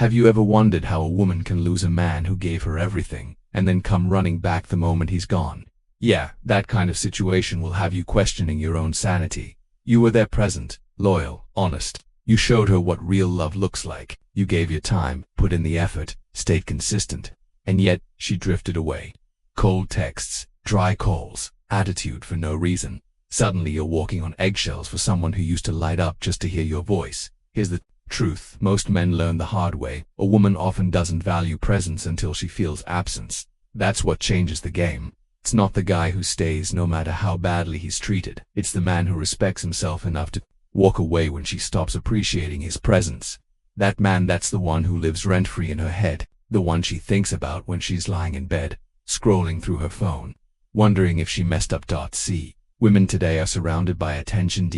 Have you ever wondered how a woman can lose a man who gave her everything, and then come running back the moment he's gone? Yeah, that kind of situation will have you questioning your own sanity. You were there present, loyal, honest. You showed her what real love looks like. You gave your time, put in the effort, stayed consistent. And yet, she drifted away. Cold texts, dry calls, attitude for no reason. Suddenly you're walking on eggshells for someone who used to light up just to hear your voice. Here's the truth. Most men learn the hard way. A woman often doesn't value presence until she feels absence. That's what changes the game. It's not the guy who stays no matter how badly he's treated. It's the man who respects himself enough to walk away when she stops appreciating his presence. That man, that's the one who lives rent-free in her head. The one she thinks about when she's lying in bed, scrolling through her phone, wondering if she messed up. See, women today are surrounded by attention,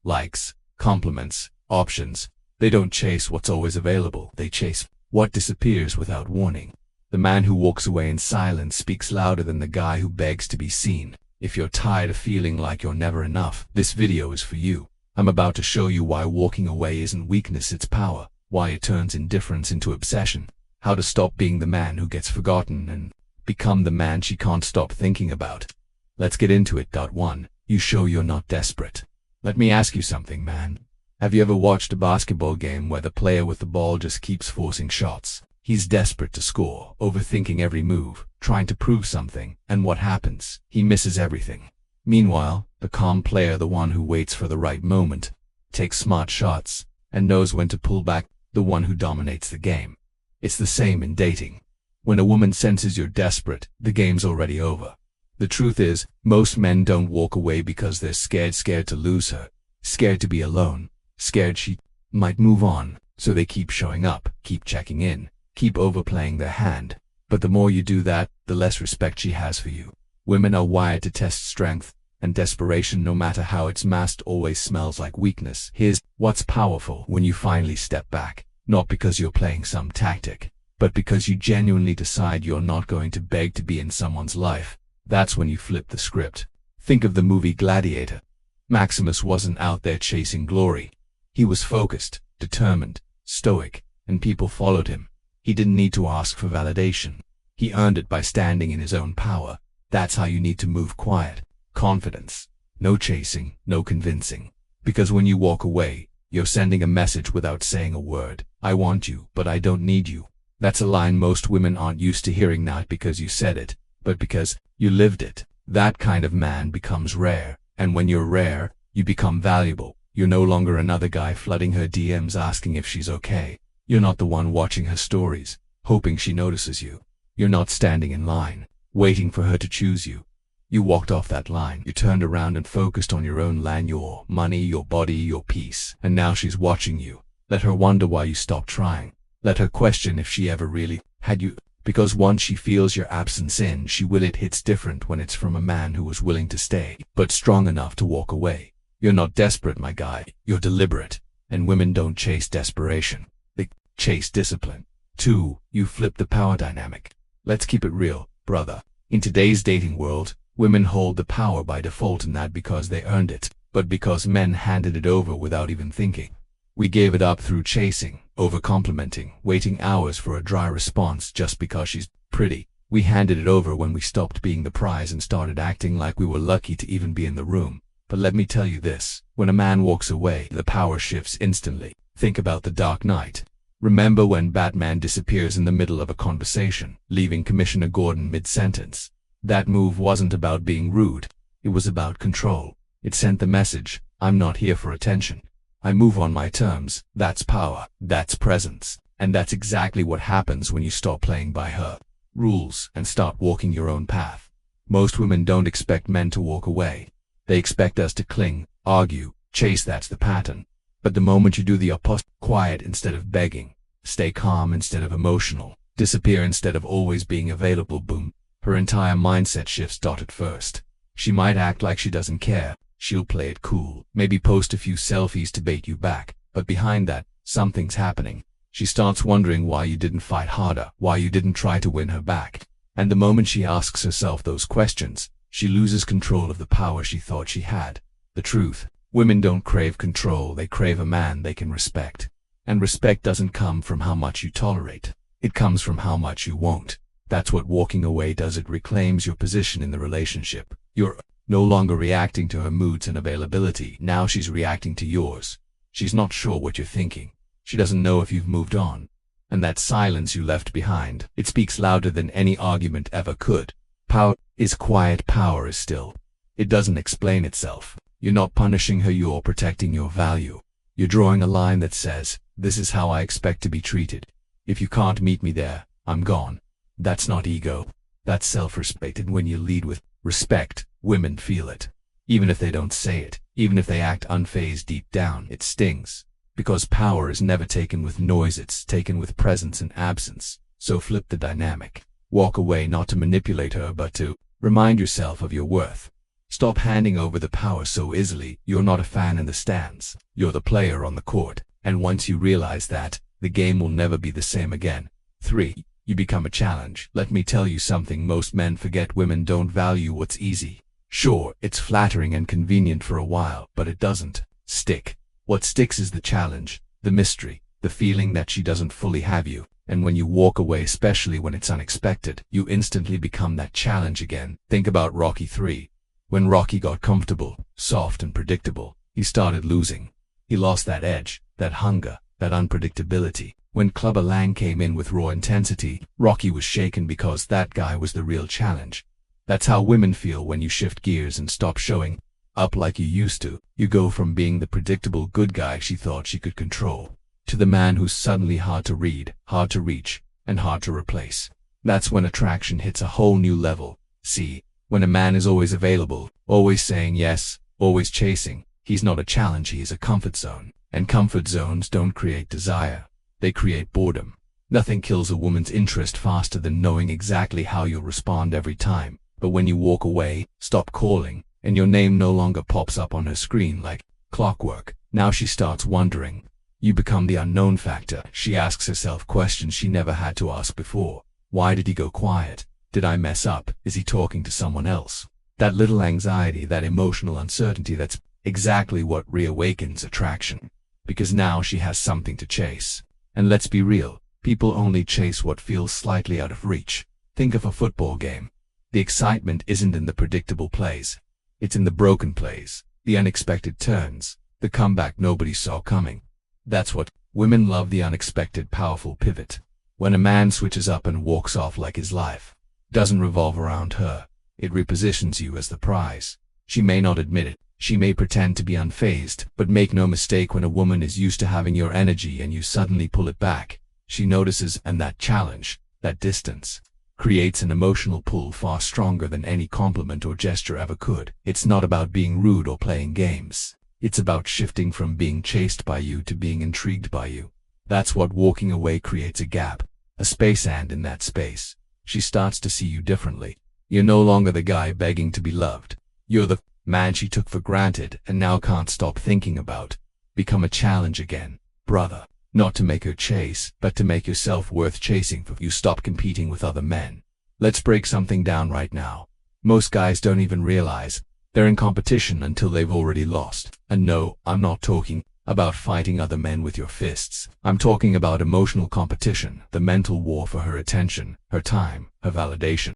likes, compliments, options. They don't chase what's always available. They chase what disappears without warning. The man who walks away in silence speaks louder than the guy who begs to be seen. If you're tired of feeling like you're never enough, this video is for you. I'm about to show you why walking away isn't weakness, it's power. Why it turns indifference into obsession. How to stop being the man who gets forgotten and become the man she can't stop thinking about. Let's get into it. 1. You show you're not desperate. Let me ask you something, man. Have you ever watched a basketball game where the player with the ball just keeps forcing shots? He's desperate to score, overthinking every move, trying to prove something, and what happens? He misses everything. Meanwhile, the calm player, the one who waits for the right moment, takes smart shots, and knows when to pull back, the one who dominates the game. It's the same in dating. When a woman senses you're desperate, the game's already over. The truth is, most men don't walk away because they're scared to lose her, scared to be alone, scared she might move on, so they keep showing up, keep checking in, keep overplaying their hand. But the more you do that, the less respect she has for you. Women are wired to test strength, and desperation, no matter how it's masked, always smells like weakness. Here's what's powerful: when you finally step back, not because you're playing some tactic, but because you genuinely decide you're not going to beg to be in someone's life. That's when you flip the script. Think of the movie Gladiator. Maximus wasn't out there chasing glory. He was focused, determined, stoic, and people followed him. He didn't need to ask for validation. He earned it by standing in his own power. That's how you need to move: quiet, confidence. No chasing, no convincing. Because when you walk away, you're sending a message without saying a word. I want you, but I don't need you. That's a line most women aren't used to hearing, not because you said it, but because you lived it. That kind of man becomes rare, and when you're rare, you become valuable. You're no longer another guy flooding her DMs asking if she's okay. You're not the one watching her stories, hoping she notices you. You're not standing in line, waiting for her to choose you. You walked off that line. You turned around and focused on your own lane, your money, your body, your peace. And now she's watching you. Let her wonder why you stopped trying. Let her question if she ever really had you. Because once she feels your absence in, she will. It hits different when it's from a man who was willing to stay, but strong enough to walk away. You're not desperate, my guy. You're deliberate. And women don't chase desperation. They chase discipline. 2. You flip the power dynamic. Let's keep it real, brother. In today's dating world, women hold the power by default, and not because they earned it, but because men handed it over without even thinking. We gave it up through chasing, over-complimenting, waiting hours for a dry response just because she's pretty. We handed it over when we stopped being the prize and started acting like we were lucky to even be in the room. But let me tell you this, when a man walks away, the power shifts instantly. Think about The Dark Knight. Remember when Batman disappears in the middle of a conversation, leaving Commissioner Gordon mid-sentence? That move wasn't about being rude. It was about control. It sent the message, I'm not here for attention. I move on my terms. That's power. That's presence. And that's exactly what happens when you stop playing by her rules and start walking your own path. Most women don't expect men to walk away. They expect us to cling, argue, chase. That's the pattern. But the moment you do the opposite, quiet instead of begging, stay calm instead of emotional, disappear instead of always being available, boom, her entire mindset shifts. At first, she might act like she doesn't care. She'll play it cool, maybe post a few selfies to bait you back, but behind that, something's happening. She starts wondering why you didn't fight harder, why you didn't try to win her back. And the moment she asks herself those questions, she loses control of the power she thought she had. The truth: women don't crave control, they crave a man they can respect. And respect doesn't come from how much you tolerate. It comes from how much you won't. That's what walking away does. It reclaims your position in the relationship. You're no longer reacting to her moods and availability. Now she's reacting to yours. She's not sure what you're thinking. She doesn't know if you've moved on. And that silence you left behind, it speaks louder than any argument ever could. Power is quiet. Power is still. It doesn't explain itself. You're not punishing her. You're protecting your value. You're drawing a line that says, this is how I expect to be treated. If you can't meet me there, I'm gone. That's not ego. That's self-respect. And when you lead with respect, women feel it. Even if they don't say it, even if they act unfazed deep down, it stings. Because power is never taken with noise, it's taken with presence and absence. So flip the dynamic. Walk away not to manipulate her but to remind yourself of your worth. Stop handing over the power so easily. You're not a fan in the stands. You're the player on the court. And once you realize that, the game will never be the same again. 3. You become a challenge. Let me tell you something most men forget. Women don't value what's easy. Sure, it's flattering and convenient for a while, but it doesn't stick. What sticks is the challenge, the mystery, the feeling that she doesn't fully have you. And when you walk away, especially when it's unexpected, you instantly become that challenge again. Think about Rocky 3. When Rocky got comfortable, soft and predictable, he started losing. He lost that edge, that hunger, that unpredictability. When Clubber Lang came in with raw intensity, Rocky was shaken because that guy was the real challenge. That's how women feel when you shift gears and stop showing up like you used to. You go from being the predictable good guy she thought she could control, to the man who's suddenly hard to read, hard to reach, and hard to replace. That's when attraction hits a whole new level. See, when a man is always available, always saying yes, always chasing, he's not a challenge, he is a comfort zone. And comfort zones don't create desire. They create boredom. Nothing kills a woman's interest faster than knowing exactly how you'll respond every time. But when you walk away, stop calling, and your name no longer pops up on her screen like clockwork, now she starts wondering. You become the unknown factor. She asks herself questions she never had to ask before. Why did he go quiet? Did I mess up? Is he talking to someone else? That little anxiety, that emotional uncertainty, that's exactly what reawakens attraction. Because now she has something to chase. And let's be real, people only chase what feels slightly out of reach. Think of a football game. The excitement isn't in the predictable plays. It's in the broken plays, the unexpected turns, the comeback nobody saw coming. That's what women love, the unexpected, powerful pivot. When a man switches up and walks off like his life doesn't revolve around her, it repositions you as the prize. She may not admit it. She may pretend to be unfazed, but make no mistake, when a woman is used to having your energy and you suddenly pull it back, she notices, and that challenge, that distance, creates an emotional pull far stronger than any compliment or gesture ever could. It's not about being rude or playing games. It's about shifting from being chased by you to being intrigued by you. That's what walking away creates, a gap, a space, and in that space, she starts to see you differently. You're no longer the guy begging to be loved. You're the man she took for granted and now can't stop thinking about. Become a challenge again, brother. Not to make her chase, but to make yourself worth chasing for. You stop competing with other men. Let's break something down right now. Most guys don't even realize they're in competition until they've already lost. And no, I'm not talking about fighting other men with your fists. I'm talking about emotional competition, the mental war for her attention, her time, her validation.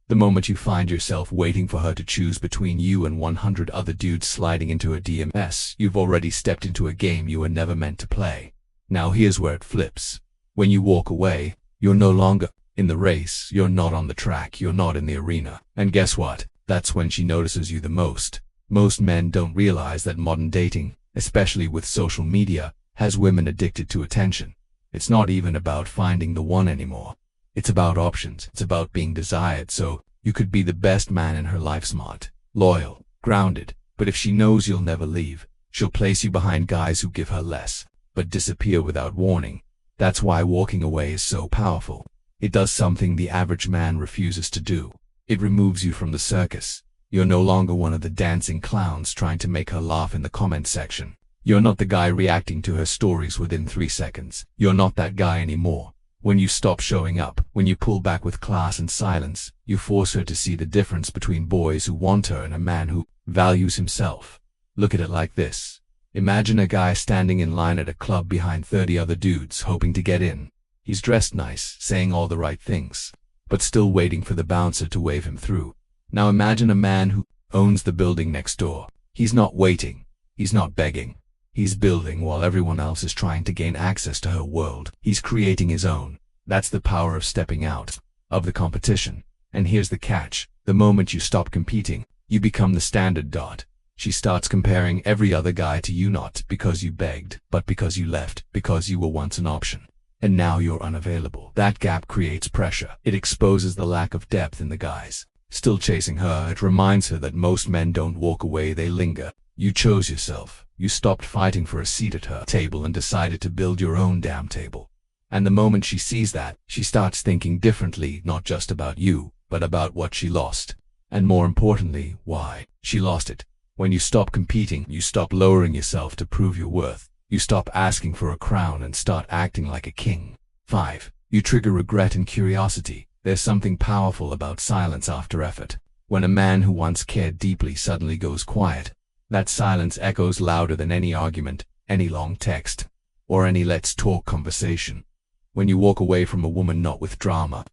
The moment you find yourself waiting for her to choose between you and 100 other dudes sliding into a DMS, you've already stepped into a game you were never meant to play. Now here's where it flips. When you walk away, you're no longer in the race, you're not on the track, you're not in the arena. And guess what? That's when she notices you the most. Most men don't realize that modern dating, especially with social media, has women addicted to attention. It's not even about finding the one anymore. It's about options. It's about being desired, so you could be the best man in her life, smart, loyal, grounded. But if she knows you'll never leave, she'll place you behind guys who give her less, but disappear without warning. That's why walking away is so powerful. It does something the average man refuses to do. It removes you from the circus. You're no longer one of the dancing clowns trying to make her laugh in the comment section. You're not the guy reacting to her stories within 3 seconds. You're not that guy anymore. When you stop showing up, when you pull back with class and silence, you force her to see the difference between boys who want her and a man who values himself. Look at it like this. Imagine a guy standing in line at a club behind 30 other dudes hoping to get in. He's dressed nice, saying all the right things, but still waiting for the bouncer to wave him through. Now imagine a man who owns the building next door. He's not waiting. He's not begging. He's building while everyone else is trying to gain access to her world. He's creating his own. That's the power of stepping out of the competition. And here's the catch. The moment you stop competing, you become the standard. She starts comparing every other guy to you, not because you begged, but because you left, because you were once an option. And now you're unavailable. That gap creates pressure. It exposes the lack of depth in the guys still chasing her. It reminds her that most men don't walk away, they linger. You chose yourself. You stopped fighting for a seat at her table and decided to build your own damn table. And the moment she sees that, she starts thinking differently, not just about you, but about what she lost. And more importantly, why she lost it. When you stop competing, you stop lowering yourself to prove your worth. You stop asking for a crown and start acting like a king. 5. You trigger regret and curiosity. There's something powerful about silence after effort. When a man who once cared deeply suddenly goes quiet, that silence echoes louder than any argument, any long text, or any let's talk conversation. When you walk away from a woman not with drama,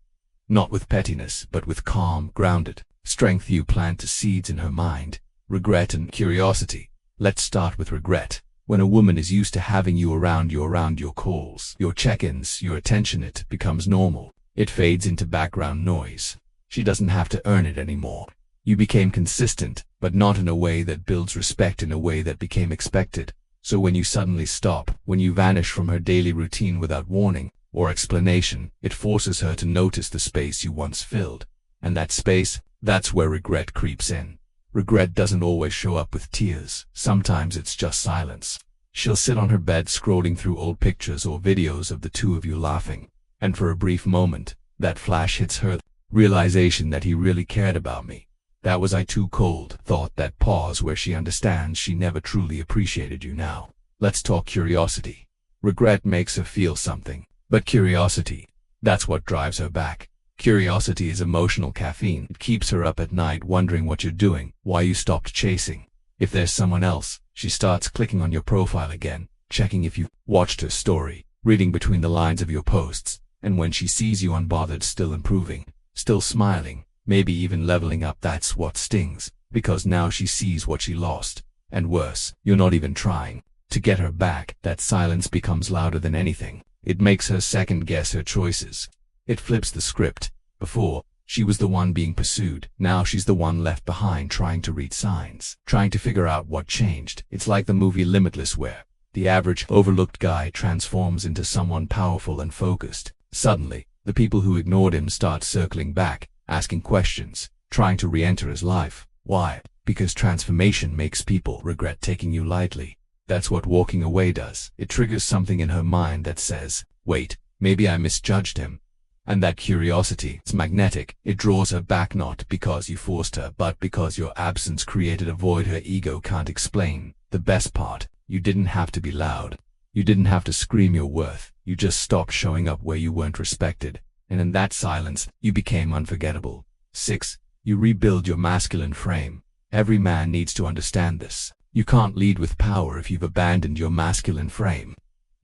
not with pettiness, but with calm, grounded strength, you plant the seeds in her mind. Regret and curiosity. Let's start with regret. When a woman is used to having you around your calls, your check-ins, your attention, it becomes normal. It fades into background noise. She doesn't have to earn it anymore. You became consistent, but not in a way that builds respect, in a way that became expected. So when you suddenly stop, when you vanish from her daily routine without warning or explanation, it forces her to notice the space you once filled. And that space, that's where regret creeps in. Regret doesn't always show up with tears. Sometimes it's just silence. She'll sit on her bed scrolling through old pictures or videos of the two of you laughing. And for a brief moment, that flash hits her, realization that he really cared about me. That was I too cold, thought. That pause where she understands she never truly appreciated you. Now, let's talk curiosity. Regret makes her feel something, but curiosity, that's what drives her back. Curiosity is emotional caffeine. It keeps her up at night wondering what you're doing, why you stopped chasing. If there's someone else, she starts clicking on your profile again, checking if you watched her story, reading between the lines of your posts. And when she sees you unbothered, still improving, still smiling, maybe even leveling up, that's what stings, because now she sees what she lost. And worse, you're not even trying to get her back. That silence becomes louder than anything. It makes her second guess her choices. It flips the script. Before, she was the one being pursued. Now she's the one left behind, trying to read signs, trying to figure out what changed. It's like the movie Limitless, where the average, overlooked guy transforms into someone powerful and focused. Suddenly, the people who ignored him start circling back, asking questions, trying to re-enter his life. Why? Because transformation makes people regret taking you lightly. That's what walking away does. It triggers something in her mind that says, wait, maybe I misjudged him. And that curiosity, it's magnetic. It draws her back, not because you forced her, but because your absence created a void her ego can't explain. The best part, you didn't have to be loud. You didn't have to scream your worth. You just stopped showing up where you weren't respected. And in that silence, you became unforgettable. 6. You rebuild your masculine frame. Every man needs to understand this. You can't lead with power if you've abandoned your masculine frame.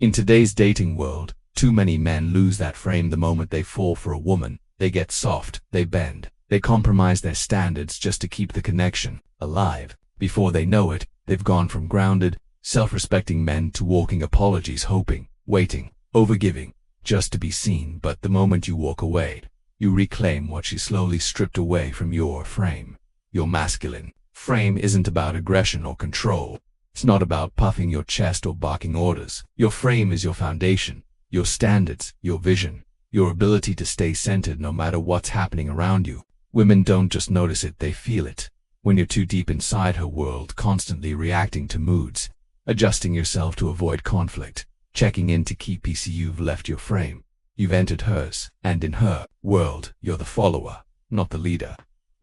In today's dating world, too many men lose that frame the moment they fall for a woman. They get soft, they bend, they compromise their standards just to keep the connection alive. Before they know it, they've gone from grounded, self-respecting men to walking apologies, hoping, waiting, overgiving, just to be seen. But the moment you walk away, you reclaim what she slowly stripped away from your frame. Your masculine frame isn't about aggression or control. It's not about puffing your chest or barking orders. Your frame is your foundation, your standards, your vision, your ability to stay centered no matter what's happening around you. Women don't just notice it, they feel it. When you're too deep inside her world, constantly reacting to moods, adjusting yourself to avoid conflict, checking in to keep peace, you've left your frame. You've entered hers, and in her world, you're the follower, not the leader.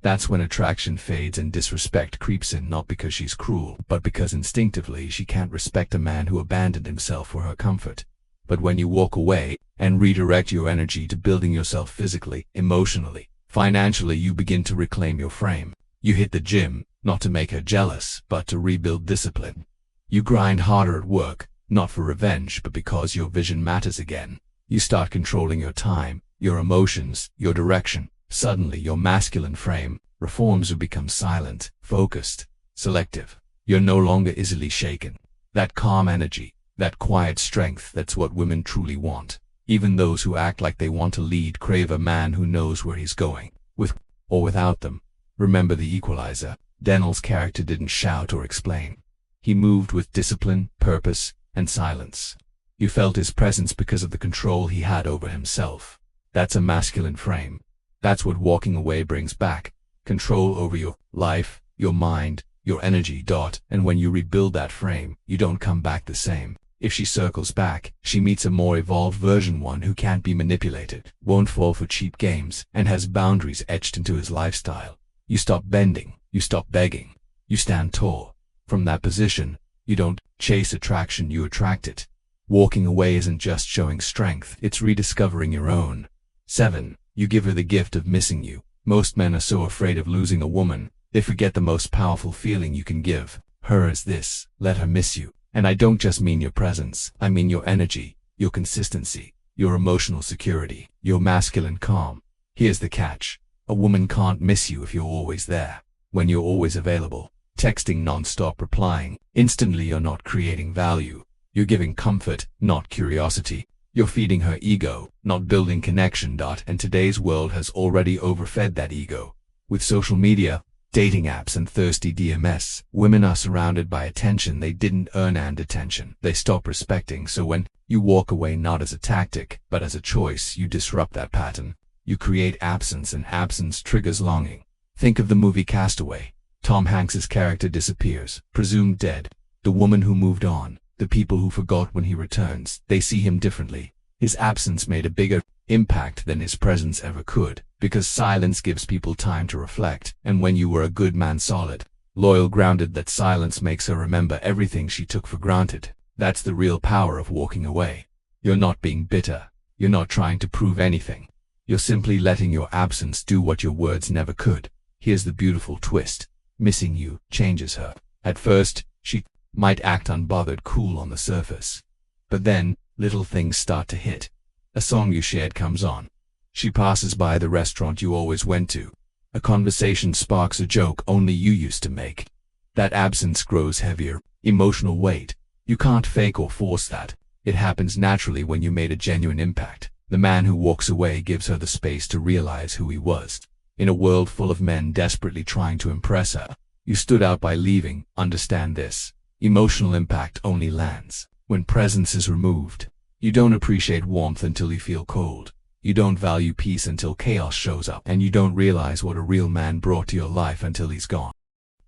That's when attraction fades and disrespect creeps in, not because she's cruel, but because instinctively she can't respect a man who abandoned himself for her comfort. But when you walk away and redirect your energy to building yourself physically, emotionally, financially, you begin to reclaim your frame. You hit the gym, not to make her jealous, but to rebuild discipline. You grind harder at work, not for revenge but because your vision matters again. You start controlling your time, your emotions, your direction. Suddenly your masculine frame reforms or becomes silent, focused, selective. You're no longer easily shaken. That calm energy, that quiet strength, that's what women truly want. Even those who act like they want to lead crave a man who knows where he's going, with or without them. Remember the Equalizer. Denel's character didn't shout or explain. He moved with discipline, purpose, and silence. You felt his presence because of the control he had over himself. That's a masculine frame. That's what walking away brings back. Control over your life, your mind, your energy. And when you rebuild that frame, you don't come back the same. If she circles back, she meets a more evolved version, one who can't be manipulated, won't fall for cheap games, and has boundaries etched into his lifestyle. You stop bending, you stop begging, you stand tall. From that position, you don't chase attraction, you attract it. Walking away isn't just showing strength, it's rediscovering your own. 7. You give her the gift of missing you. Most men are so afraid of losing a woman, they forget the most powerful feeling you can give her is this: let her miss you. And I don't just mean your presence, I mean your energy, your consistency, your emotional security, your masculine calm. Here's the catch. A woman can't miss you if you're always there. When you're always available, texting non-stop, replying instantly, you're not creating value. You're giving comfort, not curiosity. You're feeding her ego, not building connection. And today's world has already overfed that ego. With social media, dating apps, and thirsty DMS, women are surrounded by attention they didn't earn and attention they stop respecting. So when you walk away, not as a tactic, but as a choice, you disrupt that pattern. You create absence, and absence triggers longing. Think of the movie Castaway. Tom Hanks's character disappears, presumed dead. The woman who moved on, the people who forgot. When he returns, they see him differently. His absence made a bigger impact than his presence ever could, because silence gives people time to reflect. And when you were a good man, solid, loyal, grounded, that silence makes her remember everything she took for granted. That's the real power of walking away. You're not being bitter. You're not trying to prove anything. You're simply letting your absence do what your words never could. Here's the beautiful twist. Missing you changes her. At first, she might act unbothered, cool on the surface. But then, little things start to hit. A song you shared comes on. She passes by the restaurant you always went to. A conversation sparks a joke only you used to make. That absence grows heavier, emotional weight. You can't fake or force that. It happens naturally when you made a genuine impact. The man who walks away gives her the space to realize who he was. In a world full of men desperately trying to impress her, you stood out by leaving. Understand this. Emotional impact only lands when presence is removed. You don't appreciate warmth until you feel cold. You don't value peace until chaos shows up. And you don't realize what a real man brought to your life until he's gone.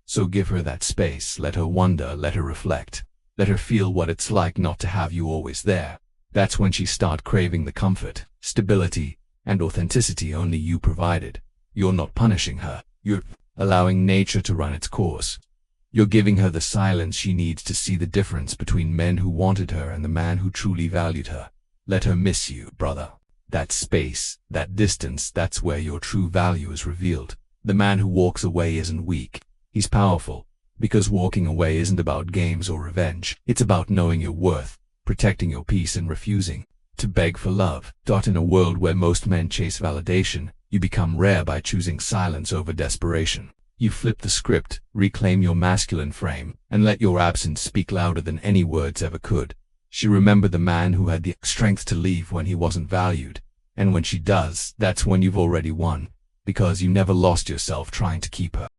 So give her that space. Let her wonder, let her reflect. Let her feel what it's like not to have you always there. That's when she starts craving the comfort, stability, and authenticity only you provided. You're not punishing her. You're allowing nature to run its course. You're giving her the silence she needs to see the difference between men who wanted her and the man who truly valued her. Let her miss you, brother. That space, that distance, that's where your true value is revealed. The man who walks away isn't weak. He's powerful. Because walking away isn't about games or revenge. It's about knowing your worth, protecting your peace, and refusing to beg for love. In a world where most men chase validation, you become rare by choosing silence over desperation. You flip the script, reclaim your masculine frame, and let your absence speak louder than any words ever could. She remembered the man who had the strength to leave when he wasn't valued. And when she does, that's when you've already won, because you never lost yourself trying to keep her.